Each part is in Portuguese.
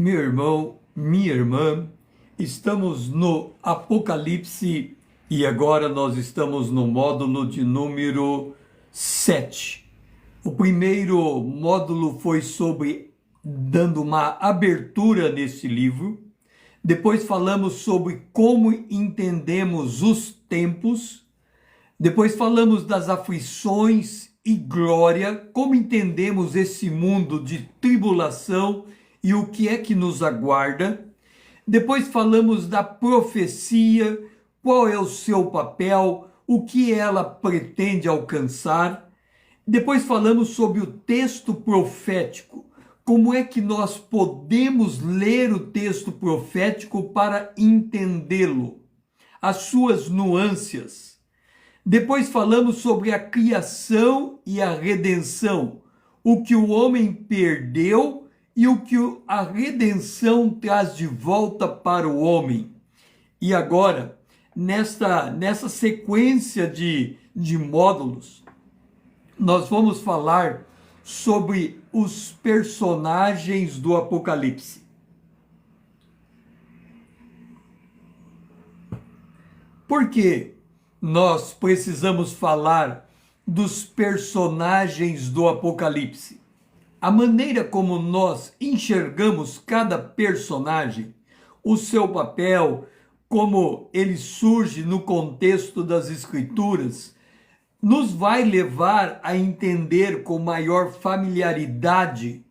Meu irmão, minha irmã, estamos no Apocalipse e agora nós estamos no módulo de número 7. O primeiro módulo foi sobre dando uma abertura nesse livro. Depois falamos sobre como entendemos os tempos. Depois falamos das aflições e glória, como entendemos esse mundo de tribulação e o que é que nos aguarda. Depois falamos da profecia, qual é o seu papel, o que ela pretende alcançar. Depois falamos sobre o texto profético, como é que nós podemos ler o texto profético para entendê-lo, as suas nuances. Depois falamos sobre a criação e a redenção, o que o homem perdeu e o que a redenção traz de volta para o homem. E agora, nessa sequência de módulos, nós vamos falar sobre os personagens do Apocalipse. Por que nós precisamos falar dos personagens do Apocalipse? A maneira como nós enxergamos cada personagem, o seu papel, como ele surge no contexto das Escrituras, nos vai levar a entender com maior familiaridade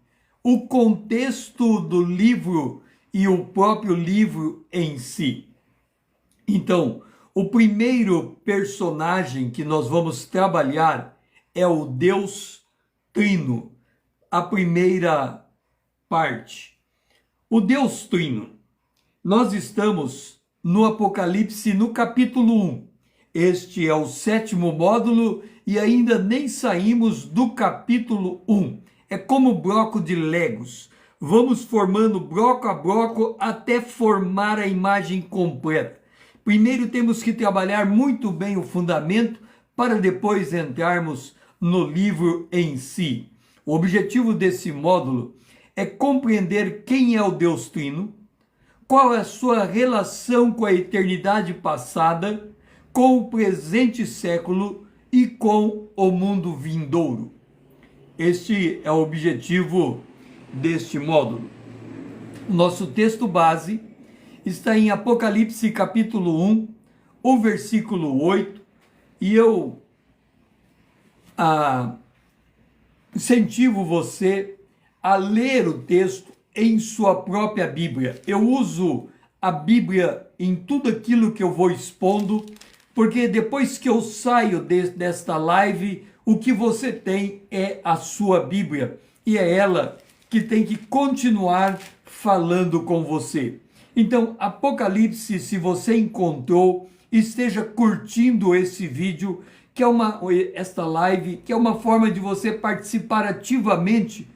o contexto do livro e o próprio livro em si. Então, o primeiro personagem que nós vamos trabalhar é o Deus Trino. A primeira parte. O Deus Trino. Nós estamos no Apocalipse no capítulo 1. Este é o 7º módulo e ainda nem saímos do capítulo 1. É como bloco de Legos. Vamos formando bloco a bloco até formar a imagem completa. Primeiro temos que trabalhar muito bem o fundamento para depois entrarmos no livro em si. O objetivo desse módulo é compreender quem é o Deus Trino, qual é a sua relação com a eternidade passada, com o presente século e com o mundo vindouro. Este é o objetivo deste módulo. Nosso texto base está em Apocalipse capítulo 1, o versículo 8, e eu incentivo você a ler o texto em sua própria Bíblia. Eu uso a Bíblia em tudo aquilo que eu vou expondo, porque depois que eu saio desta live, o que você tem é a sua Bíblia, e é ela que tem que continuar falando com você. Então, Apocalipse, se você encontrou, esteja curtindo esse vídeo, que é esta live, que é uma forma de você participar ativamente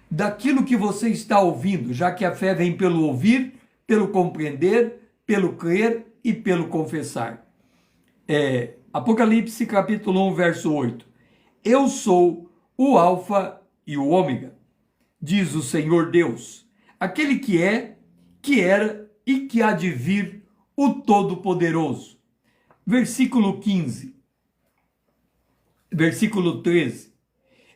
daquilo que você está ouvindo, já que a fé vem pelo ouvir, pelo compreender, pelo crer e pelo confessar. Apocalipse capítulo 1, verso 8. Eu sou o Alfa e o Ômega, diz o Senhor Deus, aquele que é, que era e que há de vir, o Todo-Poderoso. Versículo 15. Versículo 13.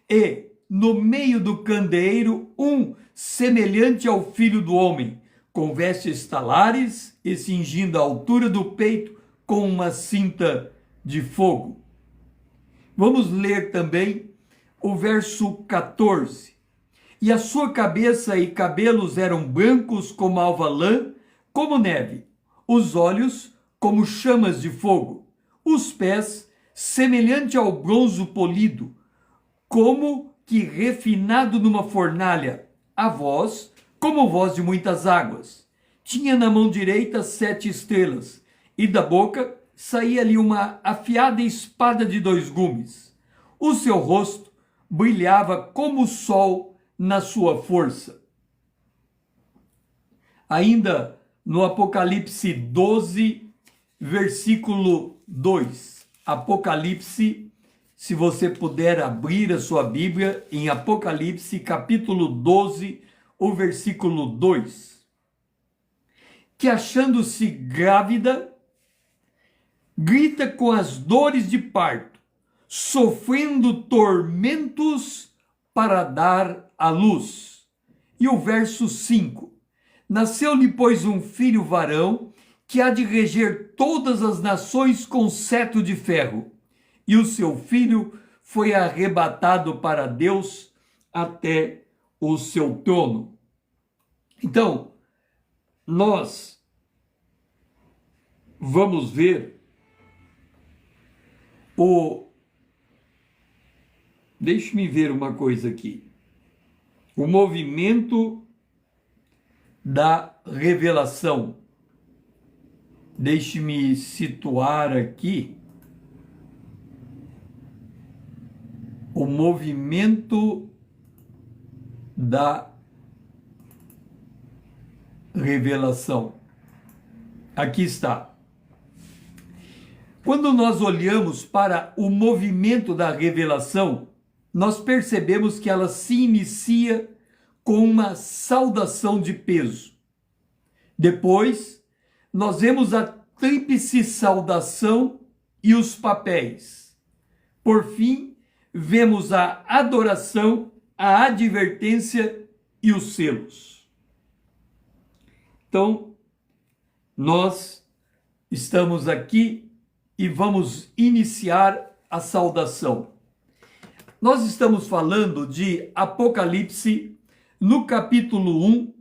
E no meio do candeeiro um semelhante ao Filho do Homem, com vestes talares e cingindo a altura do peito com uma cinta de fogo. Vamos ler também o verso 14. E a sua cabeça e cabelos eram brancos como alva lã, como neve, os olhos como chamas de fogo, os pés semelhante ao bronze polido, como que refinado numa fornalha, a voz como voz de muitas águas. Tinha na mão direita 7 estrelas, e da boca saía-lhe uma afiada espada de 2 gumes. O seu rosto brilhava como o sol na sua força. Ainda no Apocalipse 12, versículo 2. Apocalipse, se você puder abrir a sua Bíblia, em Apocalipse capítulo 12, o versículo 2, que achando-se grávida, grita com as dores de parto, sofrendo tormentos para dar à luz. E o verso 5, nasceu-lhe, pois, um filho varão, que há de reger todas as nações com cetro de ferro, e o seu filho foi arrebatado para Deus até o seu trono. Então, nós vamos ver Deixe-me ver uma coisa aqui. O movimento da revelação. Deixe-me situar aqui o movimento da revelação. Aqui está. Quando nós olhamos para o movimento da revelação, nós percebemos que ela se inicia com uma saudação de peso. Depois, nós vemos a tríplice saudação e os papéis. Por fim, vemos a adoração, a advertência e os selos. Então, nós estamos aqui e vamos iniciar a saudação. Nós estamos falando de Apocalipse, no capítulo 1,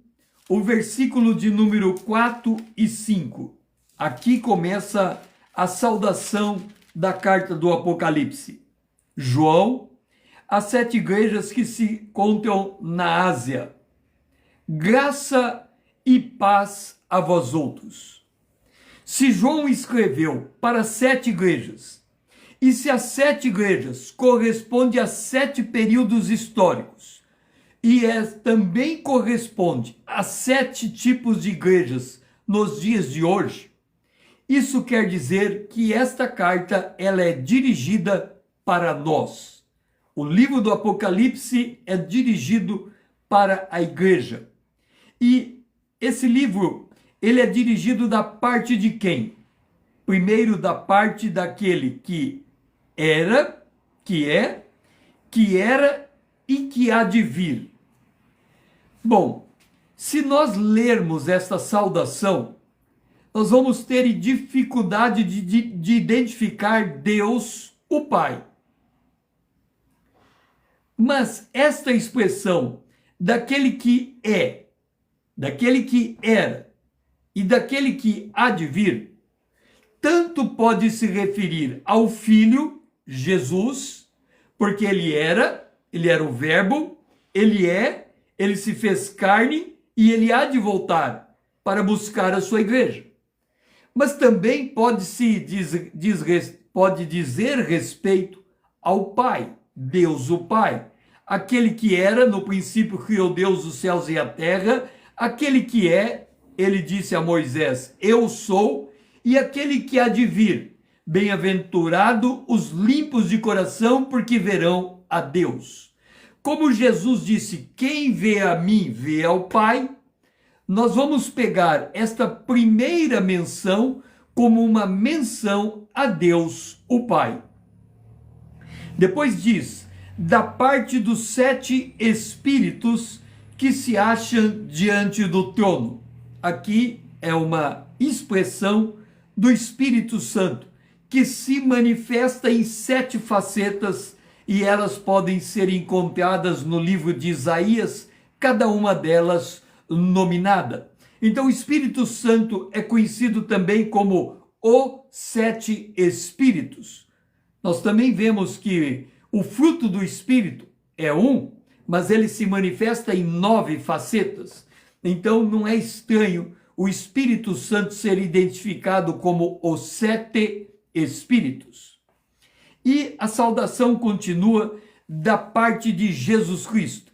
o versículo de número 4 e 5. Aqui começa a saudação da carta do Apocalipse. João, as 7 igrejas que se encontram na Ásia. Graça e paz a vós outros. Se João escreveu para 7 igrejas, e se as 7 igrejas correspondem a 7 períodos históricos, e também corresponde a 7 tipos de igrejas nos dias de hoje, isso quer dizer que esta carta ela é dirigida para nós. O livro do Apocalipse é dirigido para a igreja. E esse livro ele é dirigido da parte de quem? Primeiro, da parte daquele que era, que é, que era e que há de vir. Bom, se nós lermos esta saudação, nós vamos ter dificuldade de identificar Deus, o Pai. Mas esta expressão, daquele que é, daquele que era, e daquele que há de vir, tanto pode se referir ao Filho, Jesus, porque ele era o Verbo, ele se fez carne e ele há de voltar para buscar a sua igreja. Mas também pode dizer respeito ao Pai, Deus o Pai, aquele que era, no princípio criou Deus os céus e a terra, aquele que é, ele disse a Moisés, eu sou, e aquele que há de vir, bem-aventurado os limpos de coração, porque verão a Deus. Como Jesus disse, quem vê a mim, vê ao Pai, nós vamos pegar esta primeira menção como uma menção a Deus, o Pai. Depois diz, da parte dos 7 espíritos que se acham diante do trono. Aqui é uma expressão do Espírito Santo, que se manifesta em 7 facetas e elas podem ser encontradas no livro de Isaías, cada uma delas nominada. Então o Espírito Santo é conhecido também como os 7 Espíritos. Nós também vemos que o fruto do Espírito é um, mas ele se manifesta em 9 facetas. Então não é estranho o Espírito Santo ser identificado como os 7 Espíritos. E a saudação continua da parte de Jesus Cristo.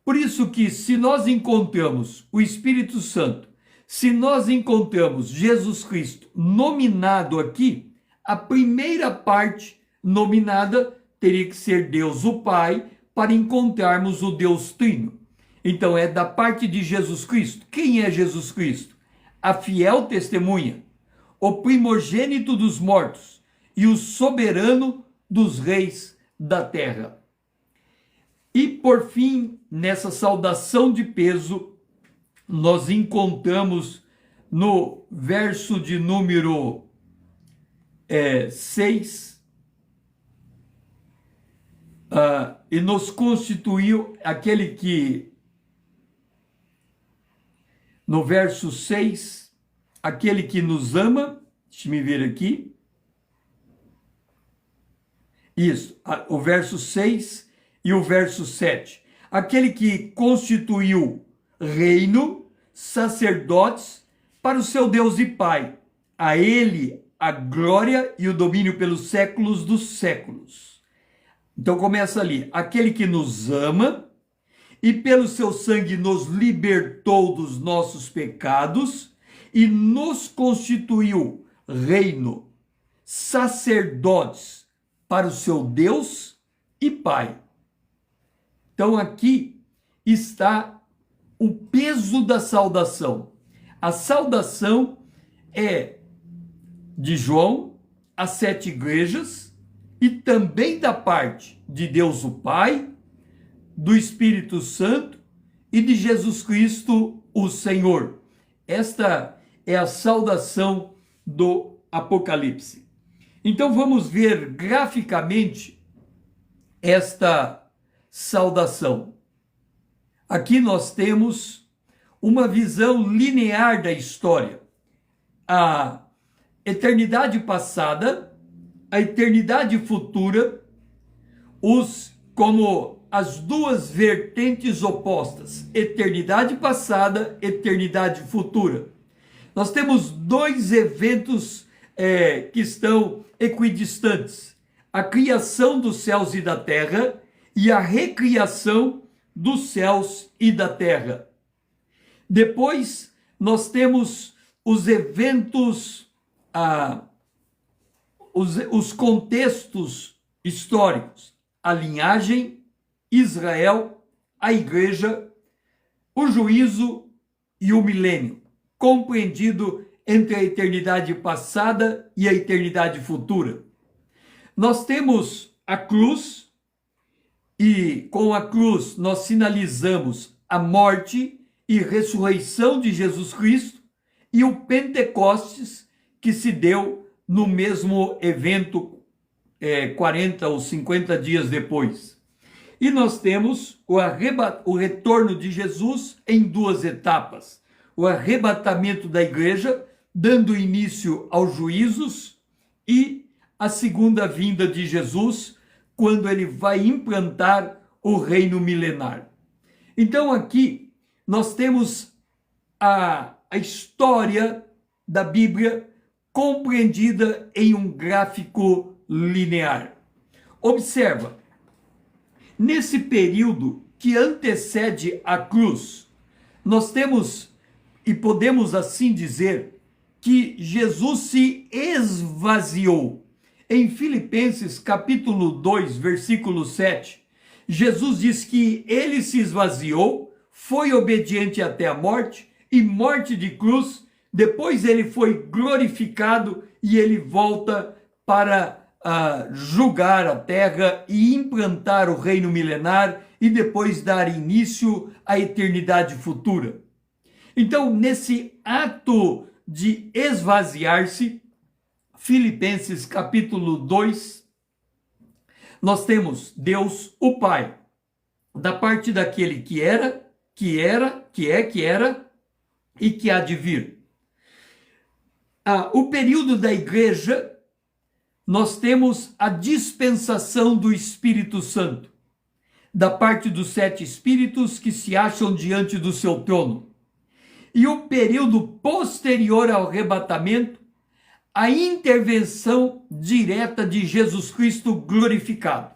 Por isso que se nós encontramos o Espírito Santo, se nós encontramos Jesus Cristo nominado aqui, a primeira parte nominada teria que ser Deus o Pai, para encontrarmos o Deus Trino. Então é da parte de Jesus Cristo. Quem é Jesus Cristo? A fiel testemunha, o primogênito dos mortos e o soberano dos reis da terra. E por fim, nessa saudação de peso, nós encontramos no verso de número 6, e nos constituiu aquele que, no verso 6, aquele que nos ama, deixa-me ver aqui, isso, o verso 6 e o verso 7, aquele que constituiu reino, sacerdotes para o seu Deus e Pai, a ele a glória e o domínio pelos séculos dos séculos. Então começa ali, aquele que nos ama e pelo seu sangue nos libertou dos nossos pecados e nos constituiu reino, sacerdotes para o seu Deus e Pai. Então aqui está o peso da saudação. A saudação é de João às 7 igrejas e também da parte de Deus o Pai, do Espírito Santo e de Jesus Cristo, o Senhor. Esta é a saudação do Apocalipse. Então vamos ver graficamente esta saudação. Aqui nós temos uma visão linear da história. A eternidade passada, a eternidade futura, como as duas vertentes opostas, eternidade passada, eternidade futura. Nós temos dois eventos que estão equidistantes: a criação dos céus e da terra e a recriação dos céus e da terra. Depois nós temos os eventos, os contextos históricos, a linhagem, Israel, a igreja, o juízo e o milênio, compreendido entre a eternidade passada e a eternidade futura. Nós temos a cruz, e com a cruz nós sinalizamos a morte e ressurreição de Jesus Cristo, e o Pentecostes, que se deu no mesmo evento 40 ou 50 dias depois. E nós temos o retorno de Jesus em duas etapas: o arrebatamento da igreja, dando início aos juízos, e a segunda vinda de Jesus, quando ele vai implantar o reino milenar. Então aqui nós temos a história da Bíblia compreendida em um gráfico linear. Observa, nesse período que antecede a cruz, nós temos, e podemos assim dizer, que Jesus se esvaziou. Em Filipenses capítulo 2, versículo 7, Jesus diz que ele se esvaziou, foi obediente até a morte, e morte de cruz. Depois ele foi glorificado e ele volta para julgar a terra e implantar o reino milenar e depois dar início à eternidade futura. Então, nesse ato de esvaziar-se, Filipenses capítulo 2, nós temos Deus, o Pai, da parte daquele que era e que há de vir. O período da igreja, nós temos a dispensação do Espírito Santo, da parte dos 7 espíritos que se acham diante do seu trono. E o período posterior ao arrebatamento, a intervenção direta de Jesus Cristo glorificado.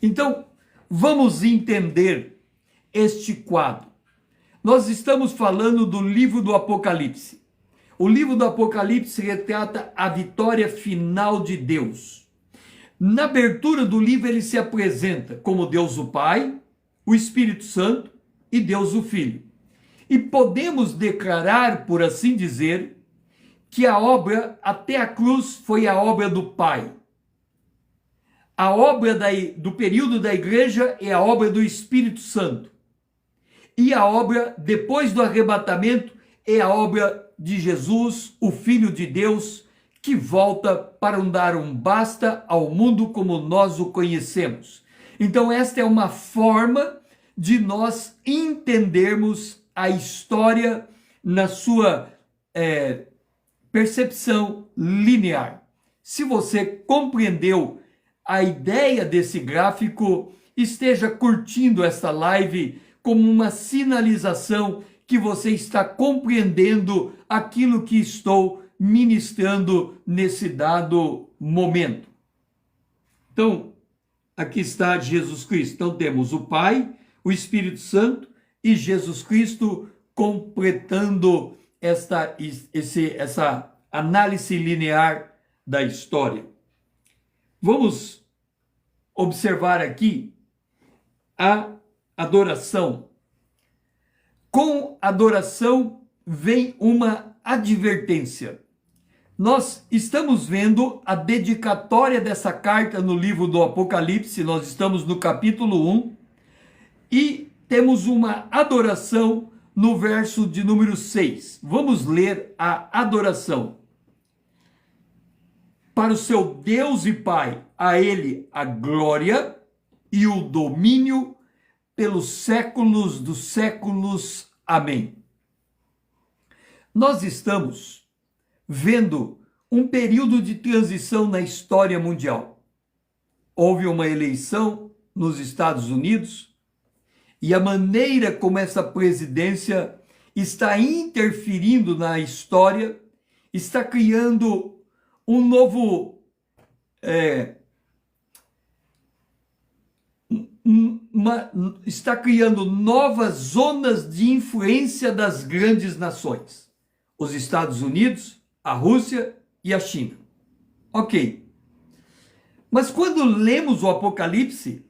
Então, vamos entender este quadro. Nós estamos falando do livro do Apocalipse. O livro do Apocalipse retrata a vitória final de Deus. Na abertura do livro ele se apresenta como Deus o Pai, o Espírito Santo e Deus o Filho. E podemos declarar, por assim dizer, que a obra até a cruz foi a obra do Pai. A obra do período da igreja é a obra do Espírito Santo. E a obra, depois do arrebatamento, é a obra de Jesus, o Filho de Deus, que volta para dar um basta ao mundo como nós o conhecemos. Então, esta é uma forma de nós entendermos a história na sua percepção linear. Se você compreendeu a ideia desse gráfico, esteja curtindo esta live como uma sinalização que você está compreendendo aquilo que estou ministrando nesse dado momento. Então, aqui está Jesus Cristo. Então, temos o Pai, o Espírito Santo e Jesus Cristo completando essa análise linear da história. Vamos observar aqui a adoração. Com adoração vem uma advertência. Nós estamos vendo a dedicatória dessa carta no livro do Apocalipse, nós estamos no capítulo 1, e temos uma adoração no verso de número 6. Vamos ler a adoração. Para o seu Deus e Pai, a Ele a glória e o domínio pelos séculos dos séculos. Amém. Nós estamos vendo um período de transição na história mundial. Houve uma eleição nos Estados Unidos e a maneira como essa presidência está interferindo na história está criando um novo está criando novas zonas de influência das grandes nações. Os Estados Unidos, a Rússia e a China. Ok. Mas quando lemos o Apocalipse,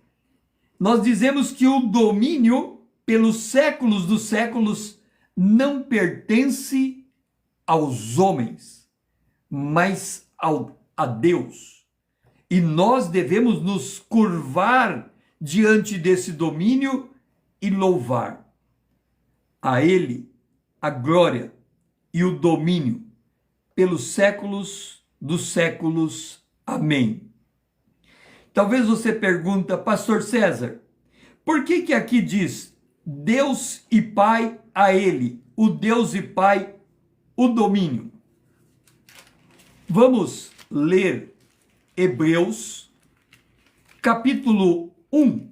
nós dizemos que o domínio pelos séculos dos séculos não pertence aos homens, mas a Deus. E nós devemos nos curvar diante desse domínio e louvar a Ele a glória e o domínio pelos séculos dos séculos. Amém. Talvez você pergunta, Pastor César, por que aqui diz Deus e Pai a Ele, o Deus e Pai, o domínio? Vamos ler Hebreus, capítulo 1.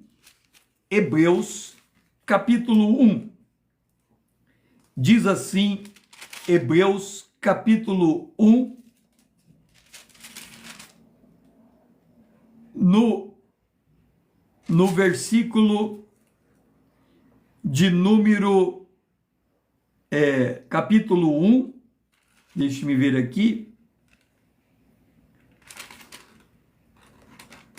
Hebreus, capítulo 1. Diz assim, Hebreus, capítulo 1, no versículo de número, capítulo 1, deixe-me ver aqui,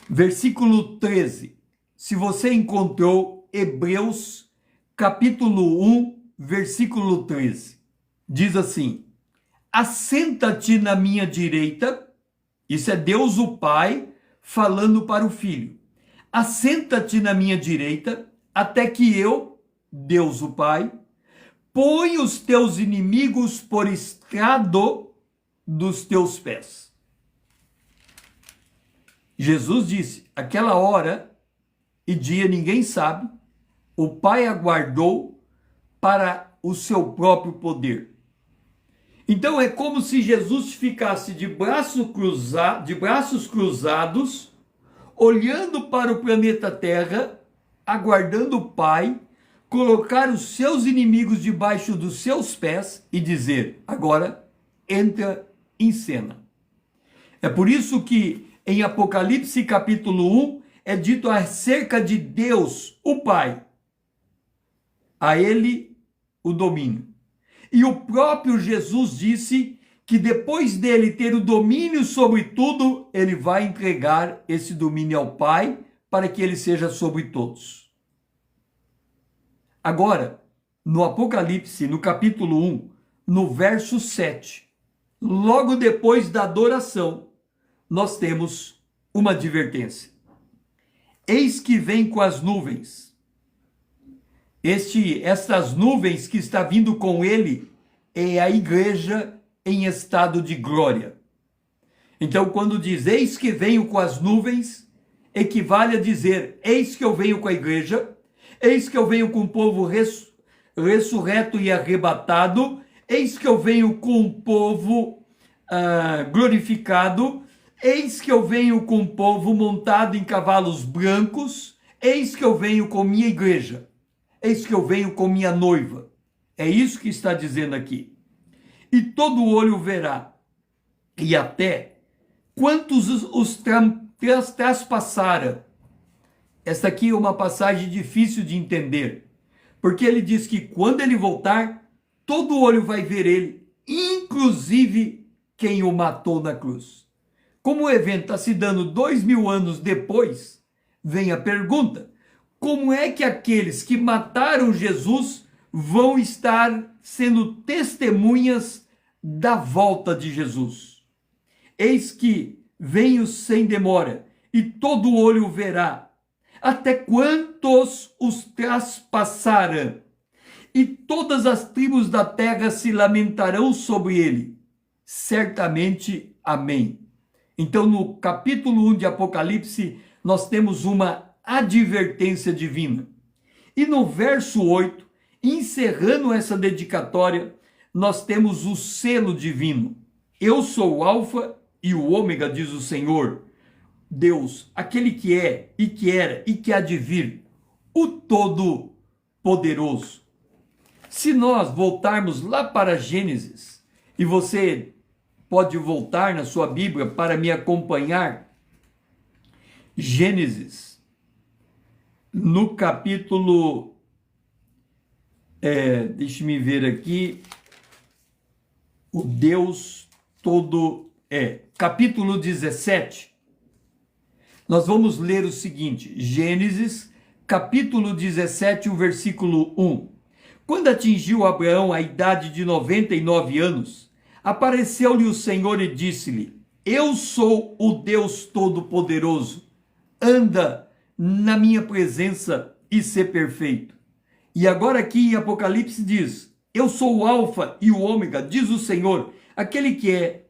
versículo 13. Se você encontrou Hebreus, capítulo 1, versículo 13, diz assim: assenta-te na minha direita, isso é Deus o Pai falando para o Filho, assenta-te na minha direita, até que eu, Deus o Pai, ponha os teus inimigos por estrado dos teus pés. Jesus disse, aquela hora e dia ninguém sabe, o Pai aguardou para o seu próprio poder. Então é como se Jesus ficasse de braços cruzados, olhando para o planeta Terra, aguardando o Pai colocar os seus inimigos debaixo dos seus pés e dizer, agora entra em cena. É por isso que em Apocalipse capítulo 1 é dito acerca de Deus, o Pai, a Ele o domínio. E o próprio Jesus disse que depois dele ter o domínio sobre tudo, ele vai entregar esse domínio ao Pai para que ele seja sobre todos. Agora, no Apocalipse, no capítulo 1, no verso 7, logo depois da adoração, nós temos uma advertência. Eis que vem com as nuvens. Estas nuvens que está vindo com ele é a igreja em estado de glória. Então, quando diz eis que venho com as nuvens, equivale a dizer eis que eu venho com a igreja, eis que eu venho com o povo ressurreto e arrebatado, eis que eu venho com o povo glorificado, eis que eu venho com o povo montado em cavalos brancos, eis que eu venho com minha igreja, eis que eu venho com minha noiva. É isso que está dizendo aqui. E todo olho verá, e até quantos os traspassaram. Esta aqui é uma passagem difícil de entender, porque ele diz que quando ele voltar, todo olho vai ver ele, inclusive quem o matou na cruz. Como o evento está se dando 2000 anos depois, vem a pergunta: como é que aqueles que mataram Jesus vão estar sendo testemunhas da volta de Jesus? Eis que venho sem demora, e todo olho verá, até quantos os traspassaram, e todas as tribos da terra se lamentarão sobre ele. Certamente, amém. Então, no capítulo 1 de Apocalipse, nós temos uma advertência divina. E no verso 8, encerrando essa dedicatória, nós temos o selo divino. Eu sou o Alfa e o Ômega, diz o Senhor, Deus, aquele que é, e que era, e que há de vir, o Todo-Poderoso. Se nós voltarmos lá para Gênesis, e você pode voltar na sua Bíblia para me acompanhar, Gênesis, no capítulo, deixe-me ver aqui, o Deus todo capítulo 17, nós vamos ler o seguinte, Gênesis, capítulo 17, o versículo 1. Quando atingiu Abraão a idade de 99 anos, apareceu-lhe o Senhor e disse-lhe: Eu sou o Deus Todo-Poderoso, anda na minha presença e sê perfeito. E agora aqui em Apocalipse diz: Eu sou o Alfa e o Ômega, diz o Senhor, aquele que é,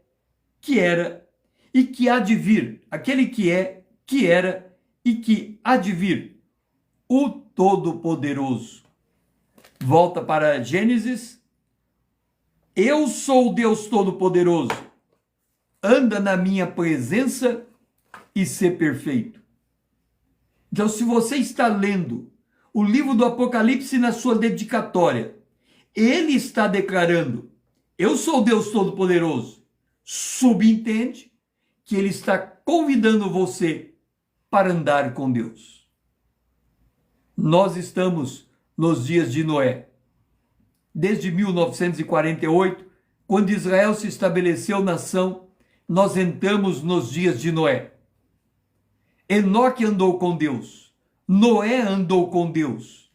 que era e que há de vir, aquele que é, que era e que há de vir, o Todo-Poderoso. Volta para Gênesis. Eu sou o Deus Todo-Poderoso, anda na minha presença e sê perfeito. Então, se você está lendo o livro do Apocalipse na sua dedicatória, ele está declarando: eu sou o Deus Todo-Poderoso. Subentende que ele está convidando você para andar com Deus. Nós estamos nos dias de Noé. Desde 1948, quando Israel se estabeleceu nação, nós entramos nos dias de Noé. Enoque andou com Deus, Noé andou com Deus.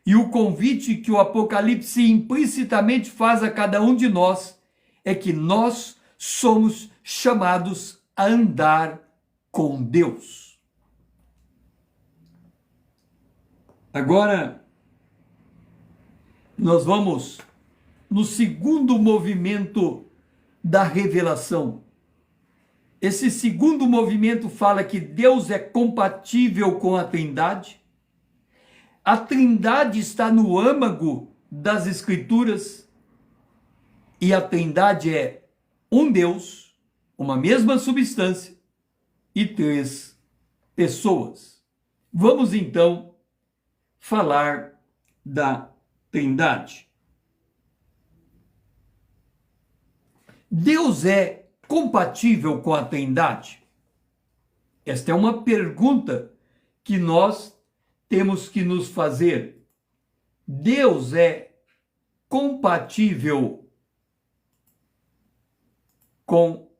E o convite que o Apocalipse implicitamente faz a cada um de nós é que nós somos chamados a andar com Deus. Agora, nós vamos no segundo movimento da revelação. Esse segundo movimento fala que Deus é compatível com a Trindade. A Trindade está no âmago das Escrituras. E a Trindade é um Deus, uma mesma substância e 3 pessoas. Vamos então falar da Trindade. Deus é compatível com a Trindade? Esta é uma pergunta que nós temos que nos fazer. Deus é compatível com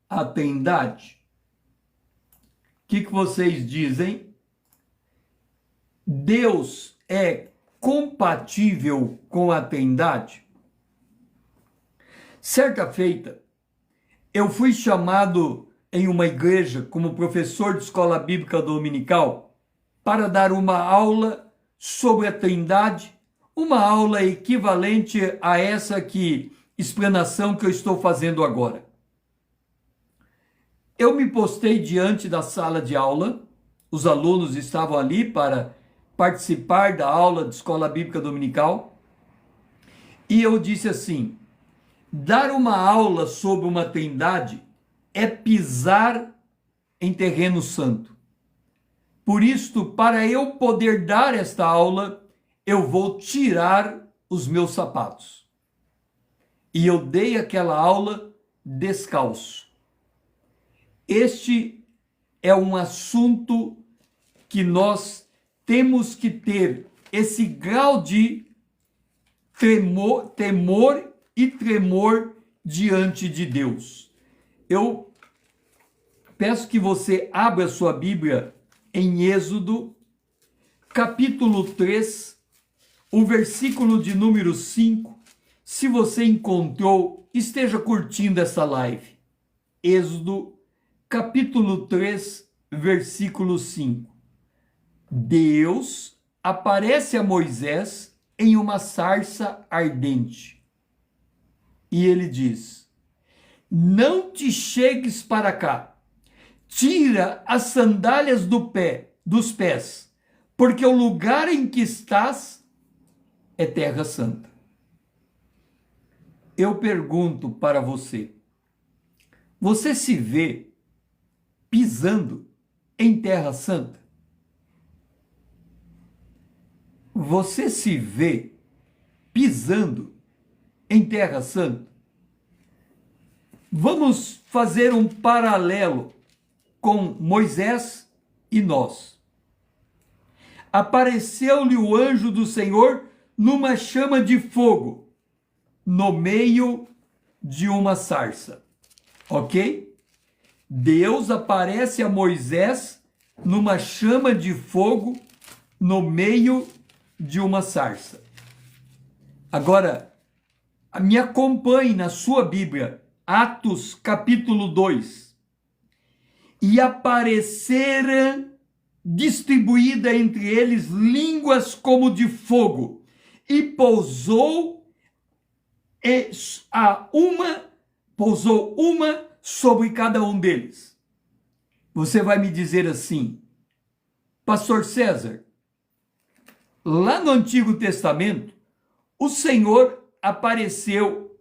a Trindade? O que vocês dizem? Deus é compatível com a Trindade? Certa feita, eu fui chamado em uma igreja como professor de escola bíblica dominical para dar uma aula sobre a Trindade, uma aula equivalente a essa explanação que eu estou fazendo agora. Eu me postei diante da sala de aula, os alunos estavam ali para participar da aula de escola bíblica dominical, e eu disse assim: dar uma aula sobre uma Trindade é pisar em terreno santo. Por isto, para eu poder dar esta aula, eu vou tirar os meus sapatos. E eu dei aquela aula descalço. Este é um assunto que nós temos que ter esse grau de temor e tremor diante de Deus. Eu peço que você abra sua Bíblia em Êxodo, capítulo 3, o versículo de número 5. Se você encontrou, esteja curtindo essa live. Êxodo, capítulo 3, versículo 5. Deus aparece a Moisés em uma sarça ardente. E ele diz: não te chegues para cá, tira as sandálias dos pés, porque o lugar em que estás é terra santa. Eu pergunto para você, você se vê pisando em terra santa? Você se vê pisando em terra santa? Vamos fazer um paralelo com Moisés e nós. Apareceu-lhe o anjo do Senhor numa chama de fogo, no meio de uma sarça. Ok? Deus aparece a Moisés numa chama de fogo, no meio de uma sarça. Agora, me acompanhe na sua Bíblia, Atos capítulo 2. E apareceram distribuída entre eles línguas como de fogo, e pousou uma sobre cada um deles. Você vai me dizer assim: Pastor César, lá no Antigo Testamento, o Senhor apareceu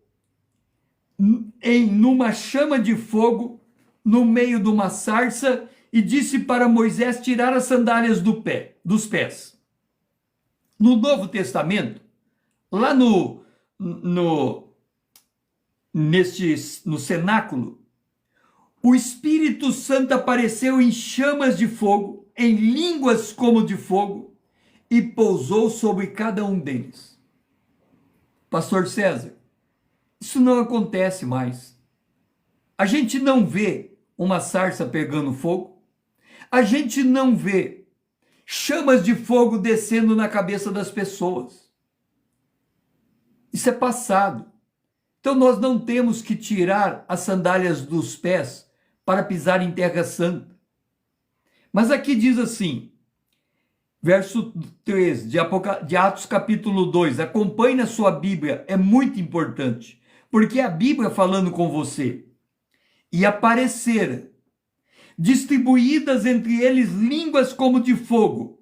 numa chama de fogo, no meio de uma sarça, e disse para Moisés tirar as sandálias dos pés. No Novo Testamento, lá no cenáculo, o Espírito Santo apareceu em chamas de fogo, em línguas como de fogo, e pousou sobre cada um deles. Pastor César, isso não acontece mais. A gente não vê uma sarça pegando fogo. A gente não vê chamas de fogo descendo na cabeça das pessoas. Isso é passado. Então nós não temos que tirar as sandálias dos pés para pisar em terra santa. Mas aqui diz assim, verso 3 de Atos capítulo 2, acompanhe na sua Bíblia, é muito importante, porque é a Bíblia falando com você. E apareceram, distribuídas entre eles línguas como de fogo,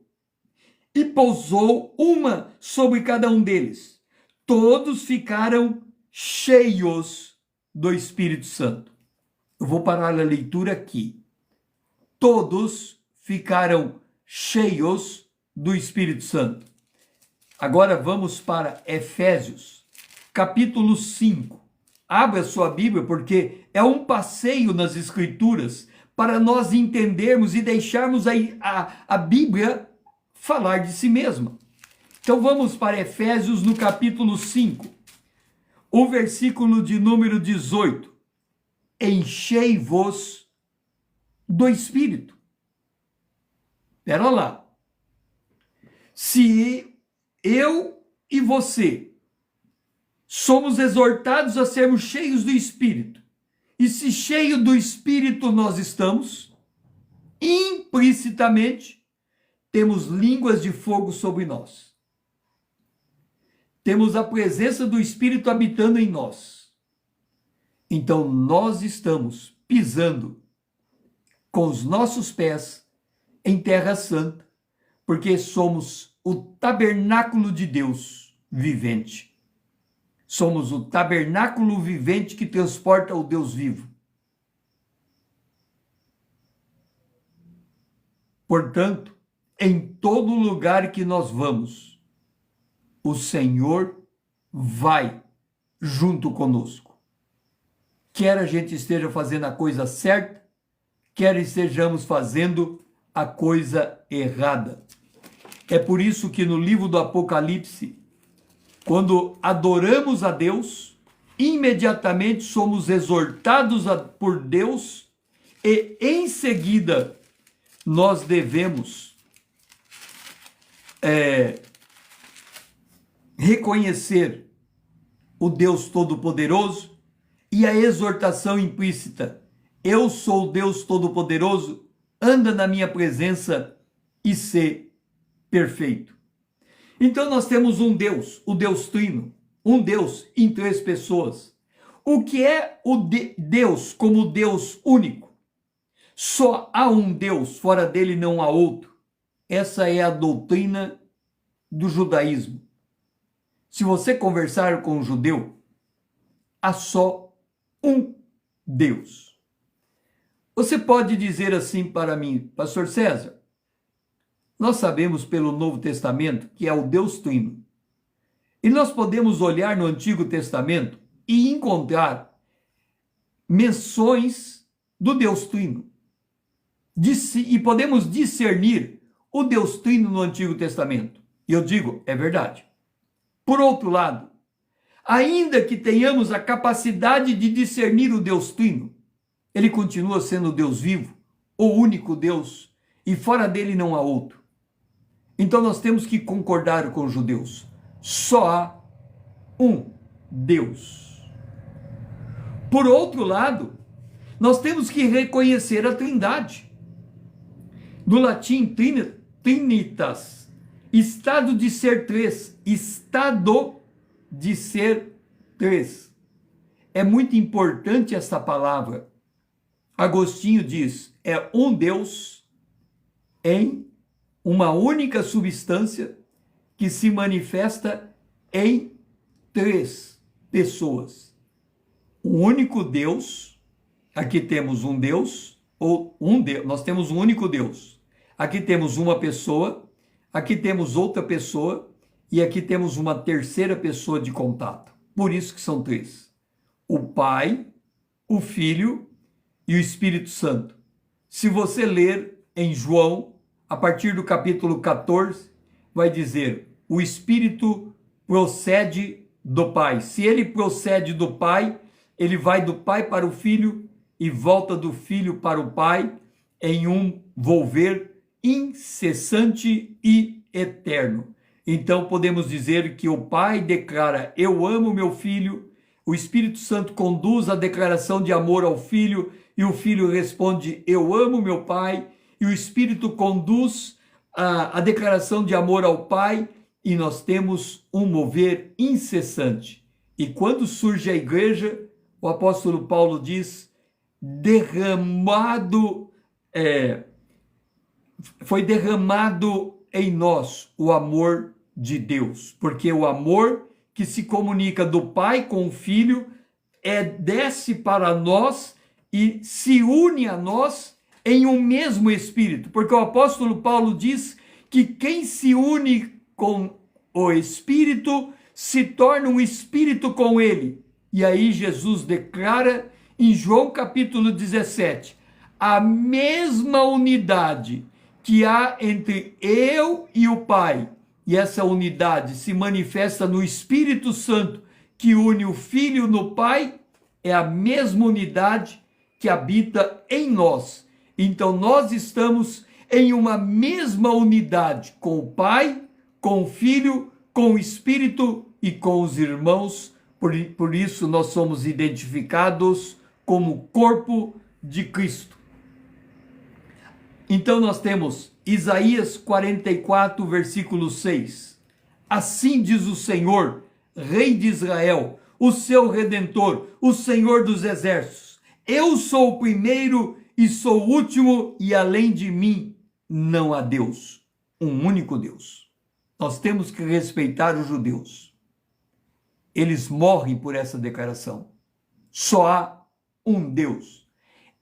e pousou uma sobre cada um deles. Todos ficaram cheios do Espírito Santo. Eu vou parar a leitura aqui. Todos ficaram cheios do Espírito Santo. Agora vamos para Efésios, capítulo 5. Abra sua Bíblia, porque é um passeio nas Escrituras para nós entendermos e deixarmos a Bíblia falar de si mesma. Então vamos para Efésios no capítulo 5, o versículo de número 18. Enchei-vos do Espírito. Espera lá. Se eu e você somos exortados a sermos cheios do Espírito. E se cheio do Espírito nós estamos, implicitamente, temos línguas de fogo sobre nós. Temos a presença do Espírito habitando em nós. Então nós estamos pisando com os nossos pés em terra santa, porque somos o tabernáculo de Deus vivente. Somos o tabernáculo vivente que transporta o Deus vivo. Portanto, em todo lugar que nós vamos, o Senhor vai junto conosco. Quer a gente esteja fazendo a coisa certa, quer estejamos fazendo a coisa errada. É por isso que no livro do Apocalipse, quando adoramos a Deus, imediatamente somos exortados por Deus e em seguida nós devemos reconhecer o Deus Todo-Poderoso e a exortação implícita: eu sou o Deus Todo-Poderoso, anda na minha presença e sê perfeito. Então nós temos um Deus, o Deus Trino, um Deus em três pessoas. O que é o Deus como Deus único? Só há um Deus, fora dele não há outro. Essa é a doutrina do judaísmo. Se você conversar com um judeu, há só um Deus. Você pode dizer assim para mim: Pastor César, nós sabemos pelo Novo Testamento que é o Deus Trino. E nós podemos olhar no Antigo Testamento e encontrar menções do Deus Trino. E podemos discernir o Deus Trino no Antigo Testamento. E eu digo, é verdade. Por outro lado, ainda que tenhamos a capacidade de discernir o Deus Trino, ele continua sendo o Deus vivo, o único Deus, e fora dele não há outro. Então nós temos que concordar com os judeus. Só há um Deus. Por outro lado, nós temos que reconhecer a Trindade. Do latim trinitas, estado de ser três, estado de ser três. É muito importante essa palavra. Agostinho diz, é um Deus em uma única substância que se manifesta em três pessoas. Um único Deus, aqui temos um Deus, ou um Deus, nós temos um único Deus. Aqui temos uma pessoa, aqui temos outra pessoa, e aqui temos uma terceira pessoa de contato. Por isso que são três. O Pai, o Filho e o Espírito Santo. Se você ler em João, a partir do capítulo 14, vai dizer, o Espírito procede do Pai. Se ele procede do Pai, ele vai do Pai para o Filho e volta do Filho para o Pai em um volver incessante e eterno. Então podemos dizer que o Pai declara, eu amo meu Filho, o Espírito Santo conduz a declaração de amor ao Filho e o Filho responde, eu amo meu Pai, e o Espírito conduz a declaração de amor ao Pai e nós temos um mover incessante. E quando surge a igreja, o apóstolo Paulo diz, foi derramado em nós o amor de Deus, porque o amor que se comunica do Pai com o Filho desce para nós e se une a nós em um mesmo Espírito, porque o apóstolo Paulo diz que quem se une com o Espírito se torna um Espírito com ele. E aí Jesus declara em João capítulo 17, a mesma unidade que há entre eu e o Pai, e essa unidade se manifesta no Espírito Santo que une o Filho no Pai, é a mesma unidade que habita em nós. Então nós estamos em uma mesma unidade com o Pai, com o Filho, com o Espírito e com os irmãos, por isso nós somos identificados como corpo de Cristo. Então nós temos Isaías 44, versículo 6. Assim diz o Senhor, Rei de Israel, o seu Redentor, o Senhor dos Exércitos. Eu sou o primeiro e sou o último, e além de mim não há Deus, um único Deus. Nós temos que respeitar os judeus. Eles morrem por essa declaração. Só há um Deus.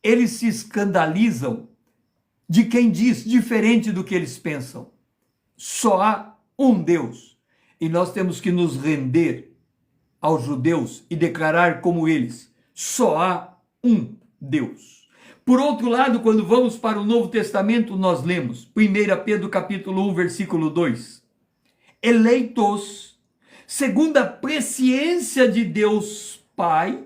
Eles se escandalizam de quem diz diferente do que eles pensam. Só há um Deus. E nós temos que nos render aos judeus e declarar como eles. Só há um Deus. Por outro lado, quando vamos para o Novo Testamento, nós lemos 1 Pedro capítulo 1, versículo 2. Eleitos, segundo a presciência de Deus Pai,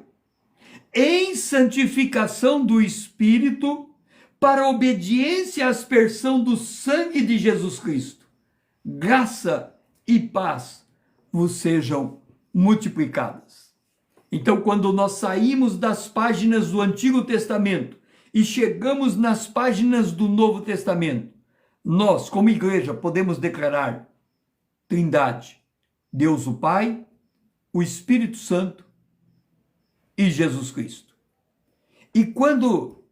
em santificação do Espírito, para a obediência à aspersão do sangue de Jesus Cristo. Graça e paz vos sejam multiplicadas. Então, quando nós saímos das páginas do Antigo Testamento e chegamos nas páginas do Novo Testamento, nós, como igreja, podemos declarar Trindade, Deus o Pai, o Espírito Santo e Jesus Cristo. E quando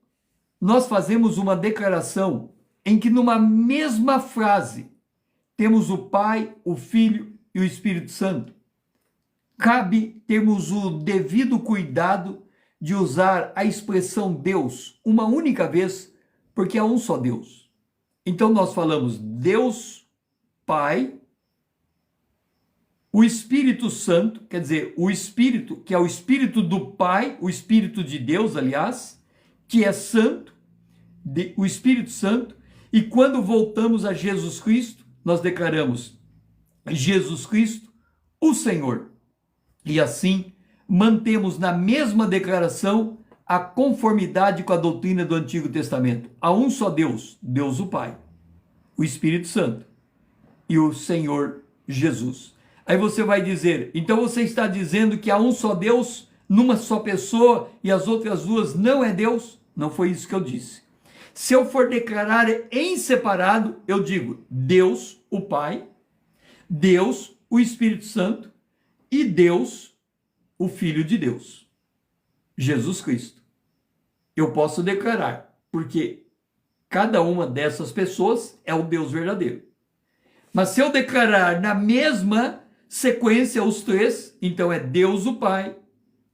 nós fazemos uma declaração em que numa mesma frase temos o Pai, o Filho e o Espírito Santo, cabe termos o devido cuidado de usar a expressão Deus uma única vez, porque há um só Deus. Então nós falamos Deus Pai, o Espírito Santo, quer dizer, o Espírito, que é o Espírito do Pai, o Espírito de Deus, aliás, que é santo, o Espírito Santo, e quando voltamos a Jesus Cristo, nós declaramos Jesus Cristo, o Senhor. E assim, mantemos na mesma declaração a conformidade com a doutrina do Antigo Testamento. Há um só Deus, Deus o Pai, o Espírito Santo e o Senhor Jesus. Aí você vai dizer, então você está dizendo que há um só Deus numa só pessoa e as outras duas não é Deus? Não foi isso que eu disse. Se eu for declarar em separado, eu digo Deus, o Pai, Deus, o Espírito Santo e Deus, o Filho de Deus, Jesus Cristo. Eu posso declarar, porque cada uma dessas pessoas é o Deus verdadeiro. Mas se eu declarar na mesma sequência os três, então é Deus o Pai,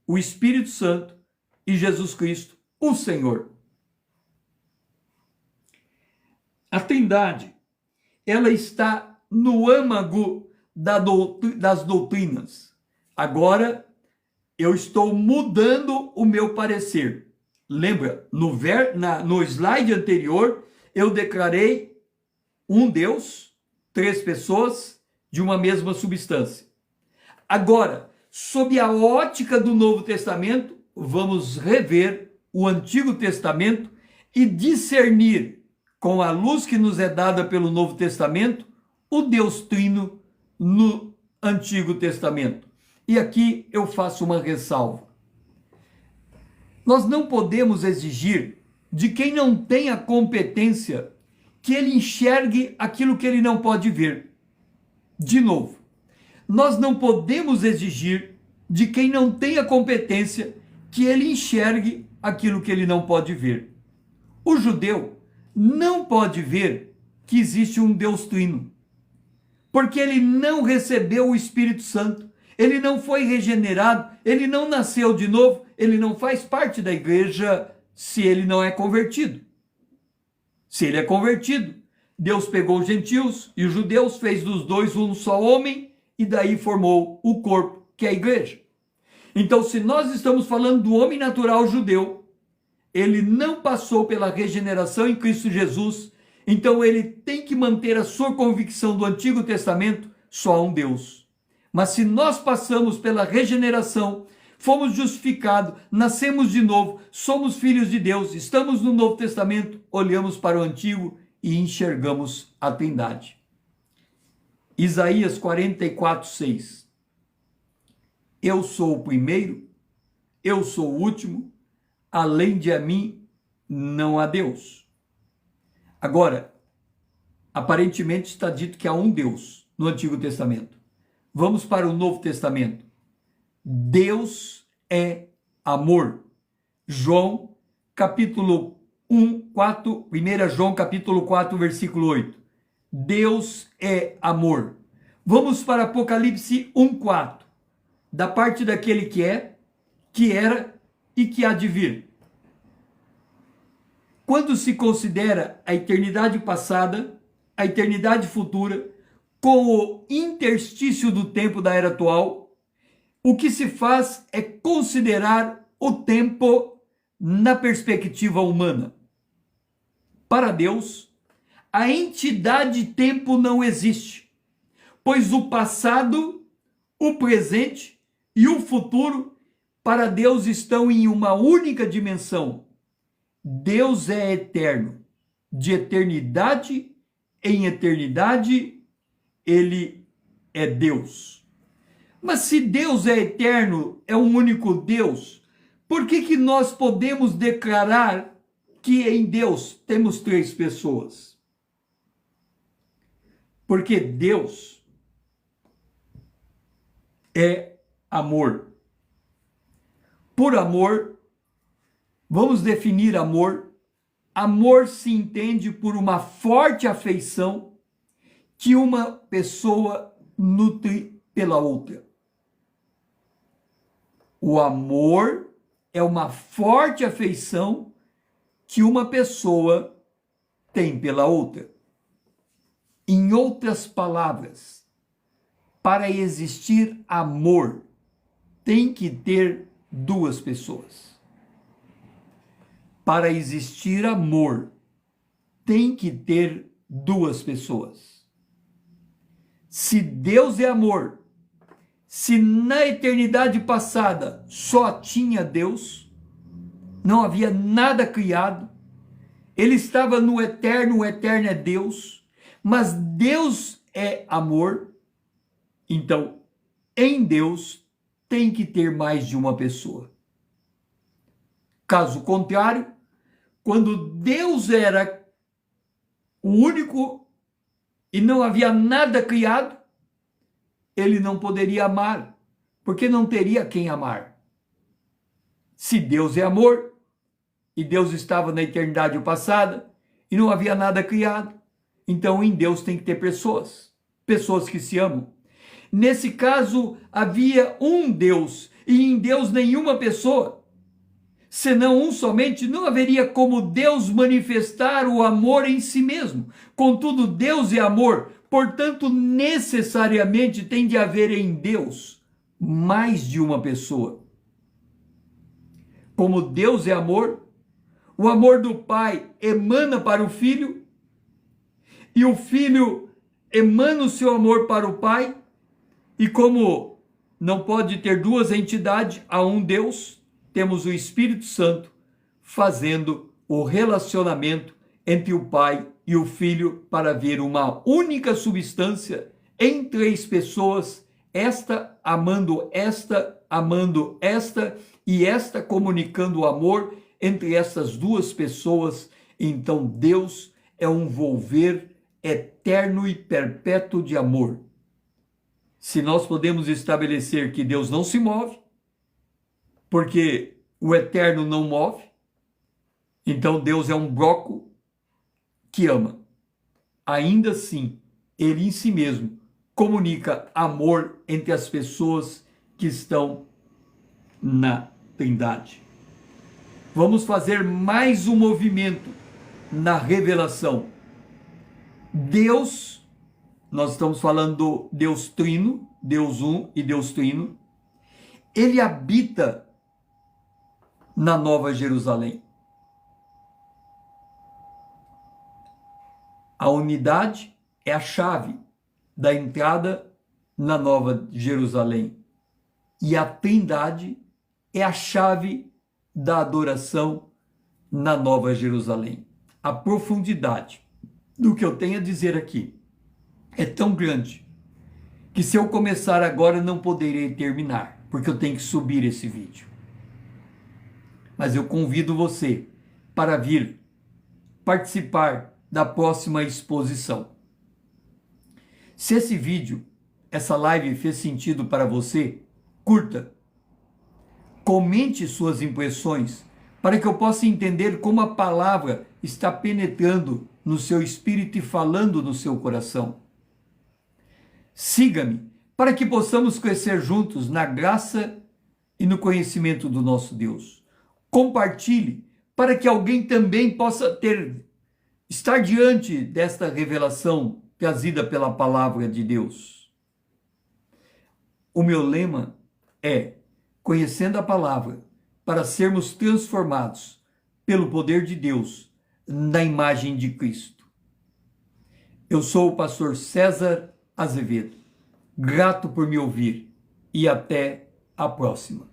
o Espírito Santo e Jesus Cristo, o Senhor. A Trindade, ela está no âmago das doutrinas. Agora, eu estou mudando o meu parecer. Lembra, no slide anterior, eu declarei um Deus, três pessoas, de uma mesma substância. Agora, sob a ótica do Novo Testamento, vamos rever o Antigo Testamento e discernir, com a luz que nos é dada pelo Novo Testamento, o Deus Trino no Antigo Testamento. E aqui eu faço uma ressalva. Nós não podemos exigir de quem não tem a competência que ele enxergue aquilo que ele não pode ver. De novo, nós não podemos exigir de quem não tem a competência que ele enxergue aquilo que ele não pode ver. O judeu não pode ver que existe um Deus trino, porque ele não recebeu o Espírito Santo, ele não foi regenerado, ele não nasceu de novo, ele não faz parte da igreja se ele não é convertido. Se ele é convertido, Deus pegou os gentios e os judeus, fez dos dois um só homem e daí formou o corpo, que é a igreja. Então, se nós estamos falando do homem natural judeu, ele não passou pela regeneração em Cristo Jesus, então ele tem que manter a sua convicção do Antigo Testamento, só há um Deus. Mas se nós passamos pela regeneração, fomos justificados, nascemos de novo, somos filhos de Deus, estamos no Novo Testamento, olhamos para o Antigo e enxergamos a Trindade. Isaías 44:6. Eu sou o primeiro, eu sou o último, além de mim não há Deus. Agora, aparentemente está dito que há um Deus no Antigo Testamento. Vamos para o Novo Testamento. Deus é amor. João, capítulo 1 João, capítulo 4, versículo 8. Deus é amor. Vamos para Apocalipse 1:4. Da parte daquele que é, que era e que há de vir. Quando se considera a eternidade passada, a eternidade futura, com o interstício do tempo da era atual, o que se faz é considerar o tempo na perspectiva humana. Para Deus, a entidade tempo não existe, pois o passado, o presente e o futuro para Deus estão em uma única dimensão. Deus é eterno. De eternidade em eternidade, Ele é Deus. Mas se Deus é eterno, é um único Deus, por que nós podemos declarar que em Deus temos três pessoas? Porque Deus é amor. Por amor, vamos definir amor. Amor se entende por uma forte afeição que uma pessoa nutre pela outra. O amor é uma forte afeição que uma pessoa tem pela outra. Em outras palavras, para existir amor, tem que ter duas pessoas. Para existir amor, tem que ter duas pessoas. Se Deus é amor, se na eternidade passada só tinha Deus, não havia nada criado, Ele estava no eterno, o eterno é Deus, mas Deus é amor, então em Deus tem que ter mais de uma pessoa. Caso contrário, quando Deus era o único e não havia nada criado, Ele não poderia amar, porque não teria quem amar. Se Deus é amor, e Deus estava na eternidade passada, e não havia nada criado, então em Deus tem que ter pessoas que se amam. Nesse caso, havia um Deus, e em Deus nenhuma pessoa. Senão um somente, não haveria como Deus manifestar o amor em si mesmo. Contudo, Deus é amor, portanto, necessariamente tem de haver em Deus mais de uma pessoa. Como Deus é amor, o amor do Pai emana para o Filho, e o Filho emana o seu amor para o Pai, e como não pode ter duas entidades, há um Deus, temos o Espírito Santo fazendo o relacionamento entre o Pai e o Filho para haver uma única substância em três pessoas, esta amando esta e esta comunicando o amor entre essas duas pessoas. Então Deus é um volver eterno e perpétuo de amor. Se nós podemos estabelecer que Deus não se move, porque o eterno não move, então Deus é um bloco que ama. Ainda assim, Ele em si mesmo comunica amor entre as pessoas que estão na Trindade. Vamos fazer mais um movimento na revelação. Deus, nós estamos falando do Deus Trino, Deus um e Deus Trino, Ele habita na Nova Jerusalém. A unidade é a chave da entrada na Nova Jerusalém. E a Trindade é a chave da adoração na Nova Jerusalém. A profundidade do que eu tenho a dizer aqui é tão grande que se eu começar agora não poderei terminar, porque eu tenho que subir esse vídeo. Mas eu convido você para vir participar da próxima exposição. Se esse vídeo, essa live fez sentido para você, curta. Comente suas impressões para que eu possa entender como a palavra está penetrando no seu espírito e falando no seu coração. Siga-me para que possamos crescer juntos na graça e no conhecimento do nosso Deus. Compartilhe para que alguém também possa estar diante desta revelação trazida pela palavra de Deus. O meu lema é: conhecendo a palavra, para sermos transformados pelo poder de Deus na imagem de Cristo. Eu sou o pastor César Azevedo. Grato por me ouvir e até a próxima.